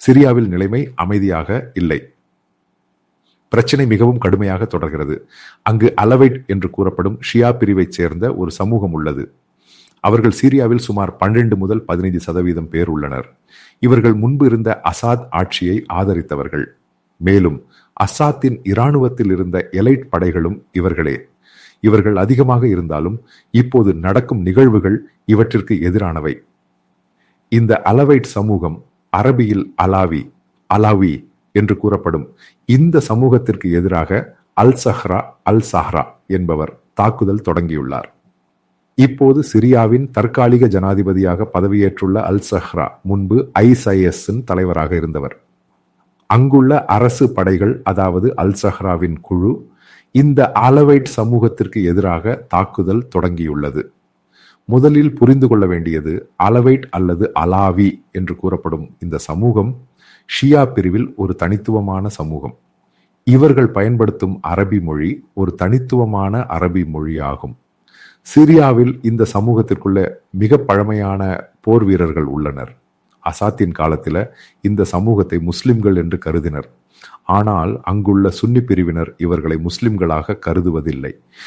சிரியாவில் நிலைமை அமைதியாக இல்லை. பிரச்சனை மிகவும் கடுமையாக தொடர்கிறது. அங்கு அலவைட் என்று கூறப்படும் ஷியா பிரிவைச் சேர்ந்த ஒரு சமூகம் உள்ளது. அவர்கள் சீரியாவில் சுமார் 12 முதல் 15% பேர் உள்ளனர். இவர்கள் முன்பு இருந்த அசாத் ஆட்சியை ஆதரித்தவர்கள். மேலும் அசாத்தின் இராணுவத்தில் இருந்த எலைட் படைகளும் இவர்களே. இவர்கள் அதிகமாக இருந்தாலும் இப்போது நடக்கும் நிகழ்வுகள் இவற்றிற்கு எதிரானவை. இந்த அலவைட் சமூகம், அரபியில் அலாவி என்று கூறப்படும் இந்த சமூகத்திற்கு எதிராக அல் சஹ்ரா என்பவர் தாக்குதல் தொடங்கியுள்ளார். இப்போது சிரியாவின் தற்காலிக ஜனாதிபதியாக பதவியேற்றுள்ள அல் சஹ்ரா முன்பு ISIS தலைவராக இருந்தவர். அங்குள்ள அரசு படைகள், அதாவது அல் சஹ்ராவின் குழு, இந்த அலவைட் சமூகத்திற்கு எதிராக தாக்குதல் தொடங்கியுள்ளது. முதலில் புரிந்து கொள்ள வேண்டியது, அலவைட் அல்லது அலாவி என்று கூறப்படும் இந்த சமூகம் ஷியா பிரிவில் ஒரு தனித்துவமான சமூகம். இவர்கள் பயன்படுத்தும் அரபி மொழி ஒரு தனித்துவமான அரபி மொழியாகும். சிரியாவில் இந்த சமூகத்திற்குள்ள மிக பழமையான போர் வீரர்கள் உள்ளனர். அசாத்தின் காலத்தில் இந்த சமூகத்தை முஸ்லிம்கள் என்று கருதினர். ஆனால் அங்குள்ள சுன்னி பிரிவினர் இவர்களை முஸ்லிம்களாக கருதுவதில்லை.